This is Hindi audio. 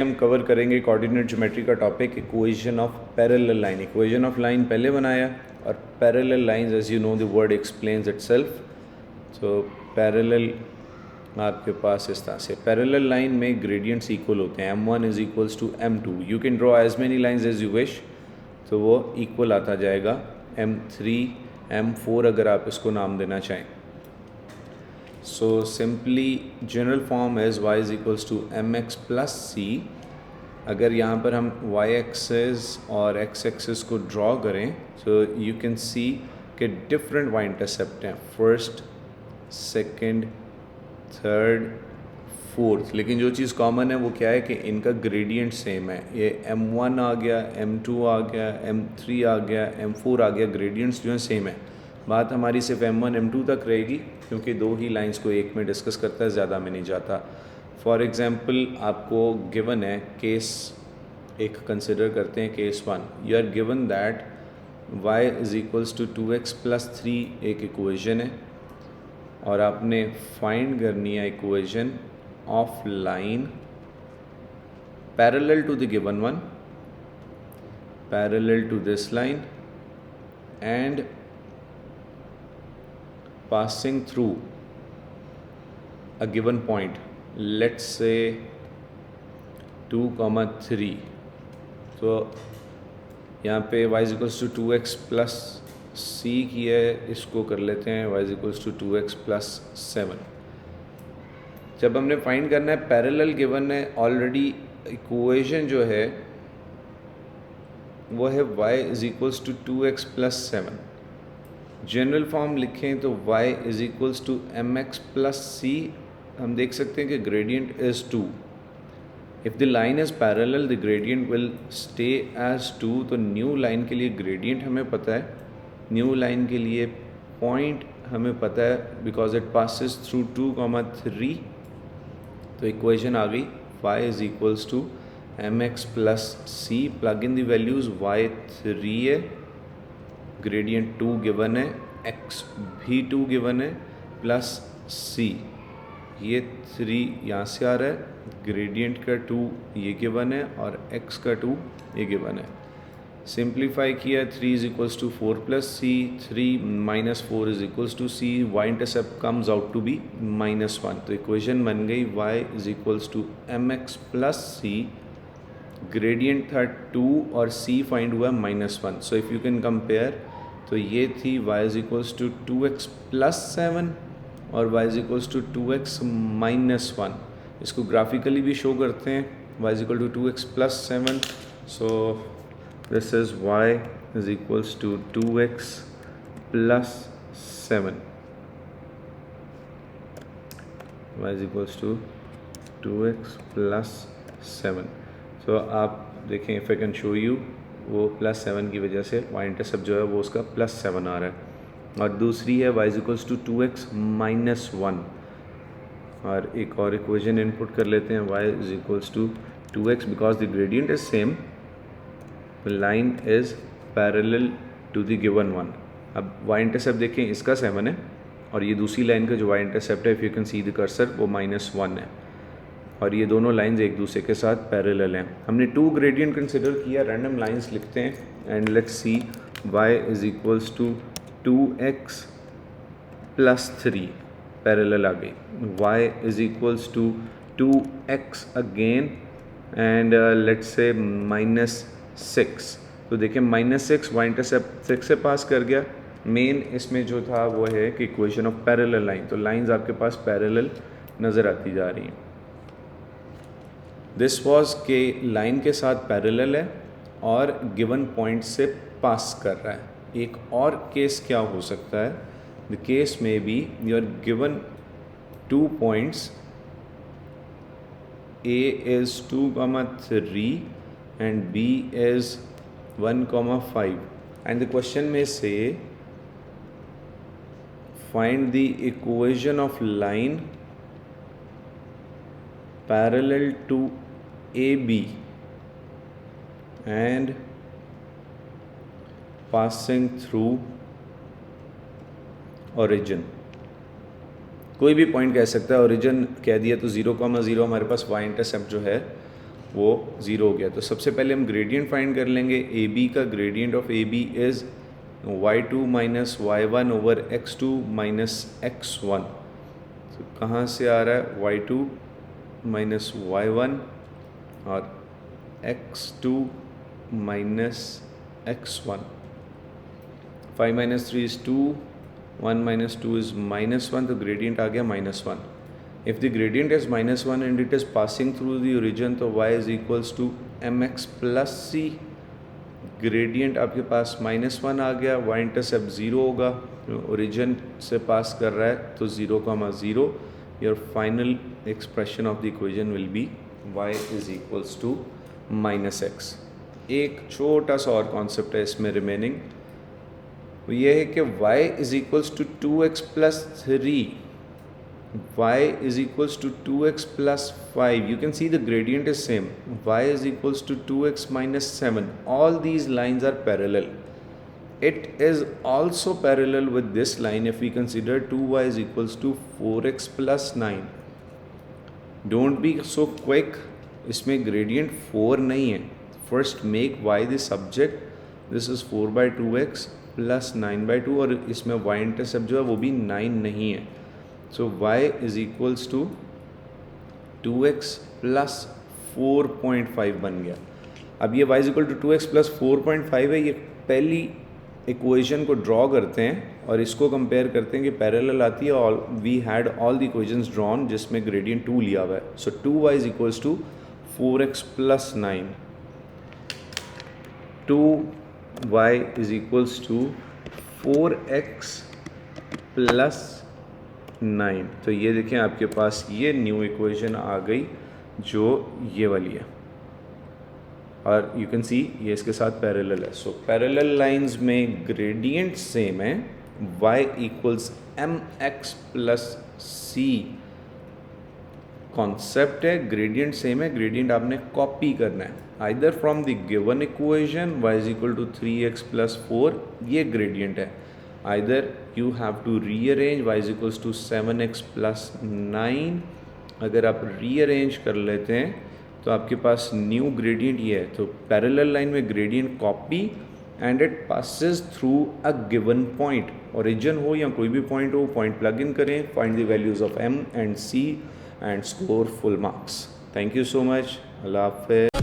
हम कवर करेंगे कोऑर्डिनेट ज्योमेट्री का topic equation of parallel line. Equation of line पहले बनाया और parallel lines as you know the word explains itself. तो पैरेलल आपके पास इस तरह से पैरेलल लाइन में ग्रेडियंट्स इक्वल होते हैं, m1 is equals to m2। You can draw as many lines as you wish, तो वो इक्वल आता जाएगा m3 m4 अगर आप इसको नाम देना चाहें। So simply general form is y is equals to mx plus c। अगर यहाँ पर हम y एक्सेस और x एक्सेस को ड्रॉ करें so you can see कि different y इंटरसेप्ट हैं, फर्स्ट, सेकंड, थर्ड, फोर्थ, लेकिन जो चीज़ कॉमन है वो क्या है कि इनका ग्रेडियंट सेम है। ये m1 आ गया, m2 आ गया, m3 आ गया, m4 आ गया, ग्रेडियंट्स जो हैं सेम है। बात हमारी सिर्फ m1 m2 तक रहेगी क्योंकि दो ही लाइंस को एक में डिस्कस करता है, ज़्यादा में नहीं जाता। फॉर एग्ज़ाम्पल आपको गिवन है केस एक कंसिडर करते हैं, case 1। You are given that y is equals to 2x plus 3 एक इक्वेशन है और आपने फाइंड करनी है equation of line parallel to the given one, parallel to this line and passing through a given point, let's say 2, 3। तो यहाँ पे y is equals to 2x plus c की है, इसको कर लेते हैं y is equals to 2x plus 7। जब हमने फाइंड करना है पैरेलल गिवन है ऑलरेडी, इक्वेशन जो है वो है y is equals to 2x plus 7। General form लिखें तो y is equals to mx plus c। हम देख सकते हैं कि gradient is 2। If the line is parallel the gradient will stay as 2। तो न्यू लाइन के लिए ग्रेडियंट हमें पता है, न्यू लाइन के लिए पॉइंट हमें पता है बिकॉज इट पासिस थ्रू 2, 3। तो इक्वेशन आ गई y is equals to mx plus c। Plug in the values, y 3 है, ग्रेडियंट 2 गिवन है, x भी 2 गिवन है, प्लस c, ये 3 यहाँ से आ रहा है, ग्रेडियंट का 2 ये गिवन है और x का 2 ये गिवन है। सिंप्लीफाई किया, 3 is equals to 4 plus c, 3 minus 4 is equals to c, y intercept comes out to be -1। तो इक्वेशन बन गई y is equals to mx plus c, gradient था 2 और c फाइंड हुआ -1। So if you can compare, तो ये थी y is equals to 2x plus 7 और y is equals to 2x minus 1। इसको ग्राफिकली भी शो करते हैं, y is equal to 2x plus 7। So this is y is equals to 2x plus 7, y is equals to 2x plus 7। तो आप देखें, if I can show you, वो +7 की वजह से y इंटरसेप्ट जो है वो उसका +7 आ रहा है। और दूसरी है y is equals to 2x minus 1। और एक और इक्वेशन इनपुट कर लेते हैं, y is equals to 2x because the gradient is same, line is parallel to the given one. अब y इंटरसेप्ट देखें, इसका 7 है और ये दूसरी लाइन का जो y इंटरसेप्ट है, if you can see the cursor, वो -1 है और ये दोनों लाइंस एक दूसरे के साथ पैरेलल हैं। हमने 2 ग्रेडियंट कंसिडर किया, रैंडम लाइंस लिखते हैं and let's see, y is equals to 2x plus 3 parallel आ गई, y is equals to 2x again and let's say -6। तो देखिए -6, y इंटरसेप्ट 6 से पास कर गया। मेन इसमें जो था वो है कि इक्वेशन ऑफ पैरेलल लाइन, तो लाइंस आपके पास पैरेलल नज़र आती जा रही हैं। दिस वॉज के लाइन के साथ पैरेलल है और गिवन पॉइंट से पास कर रहा है। एक और केस क्या हो सकता है, द केस में B you are given 2 points, a is 2, 3 and b is 1, 5 and the question may say find the equation of line parallel to AB and passing through origin। कोई भी पॉइंट कह सकता है, ओरिजिन कह दिया तो 0, 0 हमारे पास y इंटरसेप्ट जो है वो 0 हो गया। तो सबसे पहले हम ग्रेडियंट फाइंड कर लेंगे। ए बी का gradient of A B is y2 minus y1 over x2 minus x1। तो कहाँ से आ रहा है y2 माइनस y1 और x2 minus x1। 5 minus 3 is 2, 1 minus 2 is -1, तो ग्रेडियंट आ गया -1। If the gradient is -1 and it is passing through the origin, तो y is equals to mx plus c। Gradient आपके पास -1 आ गया, y इंटरसेप्ट 0 होगा, ओरिजिन से पास कर रहा है तो 0,0। Your final expression of the equation will be y is equals to -x। एक छोटा सा और कॉन्सेप्ट है इसमें रिमेनिंग, वो ये है कि y is equals to 2x plus 3, y is equals to 2x plus 5. You can see the gradient is same. Y is equals to 2x minus 7. All these lines are parallel. It is also parallel with this line if we consider 2y is equals to 4x plus 9. Don't be so quick. इसमें gradient 4 नहीं है. First make y the subject. This is 4 by 2x plus 9 by 2 और इसमें y intercept जो है वो भी 9 नहीं है। So y is equals to 2x plus 4.5 बन गया। अब ये y is equal to 2x plus 4.5 है, ये पहली इक्वेशन को ड्रॉ करते हैं और इसको कंपेयर करते हैं कि पैरेलल आती है। All we had all the equations drawn जिसमें ग्रेडियंट 2 लिया हुआ है। सो 2y is equals to 4x plus 9, 2y is equals to 4x plus 9। तो ये देखें आपके पास ये न्यू इक्वेशन आ गई जो ये वाली है, और यू कैन सी ये इसके साथ पैरेलल है। सो पैरेलल लाइंस में ग्रेडियंट सेम है, y equals mx plus C concept है, ग्रेडियंट सेम है, ग्रेडियंट आपने कॉपी करना है either from the given equation y is equal to 3x plus 4, ये ग्रेडियंट है, either you have to rearrange y is equals to 7x plus 9। अगर आप rearrange कर लेते हैं तो आपके पास न्यू ग्रेडियंट ये है। तो पैरेलल लाइन में gradient copy and it passes through a given point, origin हो या कोई भी पॉइंट हो, पॉइंट प्लग इन करें, find the values of m and c and score full marks. Thank you so much, अल्लाह हाफ़िज़।